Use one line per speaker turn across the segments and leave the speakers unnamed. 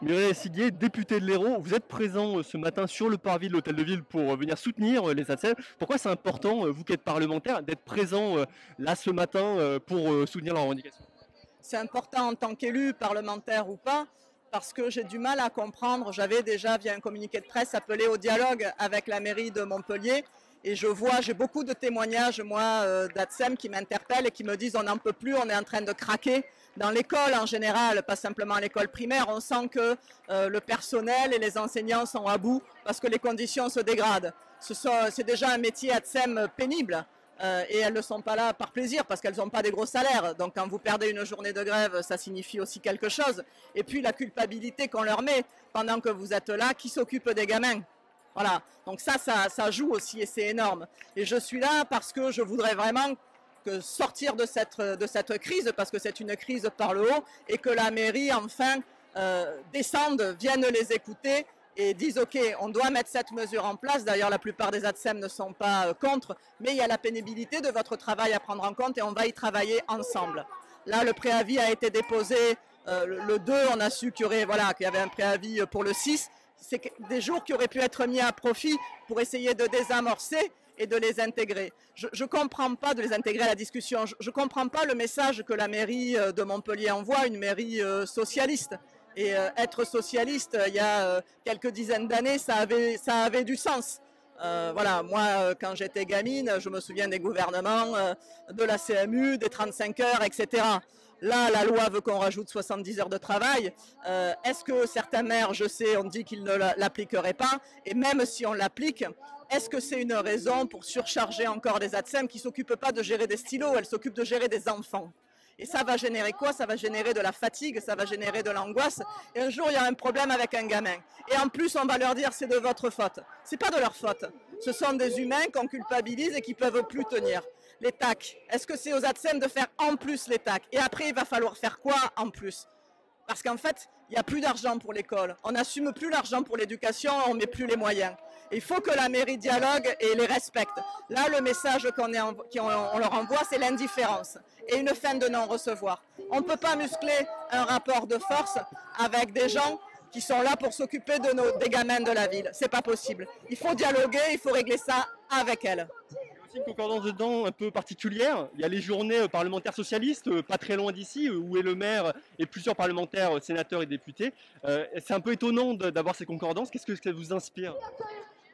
Muriel Siguier, députée de l'Hérault, vous êtes présent ce matin sur le parvis de l'Hôtel de Ville pour venir soutenir les ATSEM. Pourquoi c'est important, vous qui êtes parlementaire, d'être présent là ce matin pour soutenir leurs revendications?
C'est important en tant qu'élu, parlementaire ou pas, parce que j'ai du mal à comprendre. J'avais déjà, via un communiqué de presse, appelé au dialogue avec la mairie de Montpellier. Et j'ai beaucoup de témoignages, moi, d'ATSEM qui m'interpellent et qui me disent on n'en peut plus, on est en train de craquer. Dans l'école en général, pas simplement à l'école primaire, on sent que le personnel et les enseignants sont à bout parce que les conditions se dégradent. C'est déjà un métier ATSEM pénible. Et elles ne sont pas là par plaisir parce qu'elles n'ont pas des gros salaires. Donc quand vous perdez une journée de grève, ça signifie aussi quelque chose. Et puis la culpabilité qu'on leur met pendant que vous êtes là, qui s'occupe des gamins? Voilà, donc ça joue aussi et c'est énorme. Et je suis là parce que je voudrais vraiment sortir de cette crise, parce que c'est une crise par le haut, et que la mairie enfin descende, vienne les écouter et disent ok, on doit mettre cette mesure en place. D'ailleurs, la plupart des ATSEM ne sont pas contre, mais il y a la pénibilité de votre travail à prendre en compte et on va y travailler ensemble. Là, le préavis a été déposé le 2, on a su qu'il y avait un préavis pour le 6. C'est des jours qui auraient pu être mis à profit pour essayer de désamorcer et de les intégrer. Je ne comprends pas de les intégrer à la discussion. Je ne comprends pas le message que la mairie de Montpellier envoie, une mairie socialiste. Et être socialiste, il y a quelques dizaines d'années, ça avait du sens. Voilà, moi, quand j'étais gamine, je me souviens des gouvernements, de la CMU, des 35 heures, etc. Là, la loi veut qu'on rajoute 70 heures de travail. Est-ce que certains maires, je sais, ont dit qu'ils ne l'appliqueraient pas? Et même si on l'applique, est-ce que c'est une raison pour surcharger encore des ATSEM qui ne s'occupent pas de gérer des stylos, elles s'occupent de gérer des enfants? Et ça va générer quoi? Ça va générer de la fatigue, ça va générer de l'angoisse. Et un jour, il y a un problème avec un gamin. Et en plus, on va leur dire c'est de votre faute. C'est pas de leur faute. Ce sont des humains qu'on culpabilise et qui peuvent plus tenir. Les TAC, est-ce que c'est aux ATSEM de faire en plus les TAC? Et après, il va falloir faire quoi en plus? Parce qu'en fait, il n'y a plus d'argent pour l'école. On n'assume plus l'argent pour l'éducation, on ne met plus les moyens. Il faut que la mairie dialogue et les respecte. Là, le message qu'on leur envoie, c'est l'indifférence et une fin de non-recevoir. On ne peut pas muscler un rapport de force avec des gens qui sont là pour s'occuper des gamins de la ville. C'est pas possible. Il faut dialoguer, il faut régler ça avec elles.
Il y a aussi une concordance dedans un peu particulière. Il y a les journées parlementaires socialistes, pas très loin d'ici, où est le maire et plusieurs parlementaires, sénateurs et députés. C'est un peu étonnant d'avoir ces concordances. Qu'est-ce que ça vous inspire?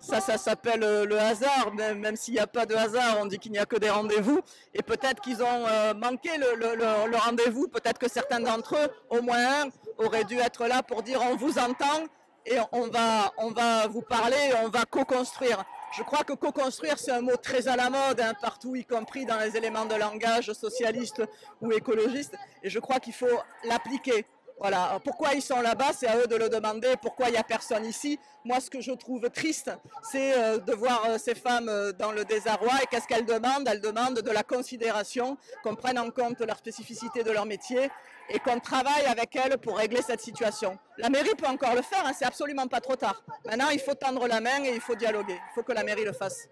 Ça s'appelle le hasard, même s'il n'y a pas de hasard, on dit qu'il n'y a que des rendez-vous. Et peut-être qu'ils ont manqué le rendez-vous, peut-être que certains d'entre eux, au moins un, auraient dû être là pour dire on vous entend et on va vous parler et on va co-construire. Je crois que co-construire, c'est un mot très à la mode, hein, partout, y compris dans les éléments de langage socialiste ou écologiste. Et je crois qu'il faut l'appliquer. Voilà. Pourquoi ils sont là-bas, c'est à eux de le demander. Pourquoi il n'y a personne ici? Moi, ce que je trouve triste, c'est de voir ces femmes dans le désarroi. Et qu'est-ce qu'elles demandent? Elles demandent de la considération, qu'on prenne en compte leur spécificité de leur métier et qu'on travaille avec elles pour régler cette situation. La mairie peut encore le faire, hein, c'est absolument pas trop tard. Maintenant, il faut tendre la main et il faut dialoguer. Il faut que la mairie le fasse.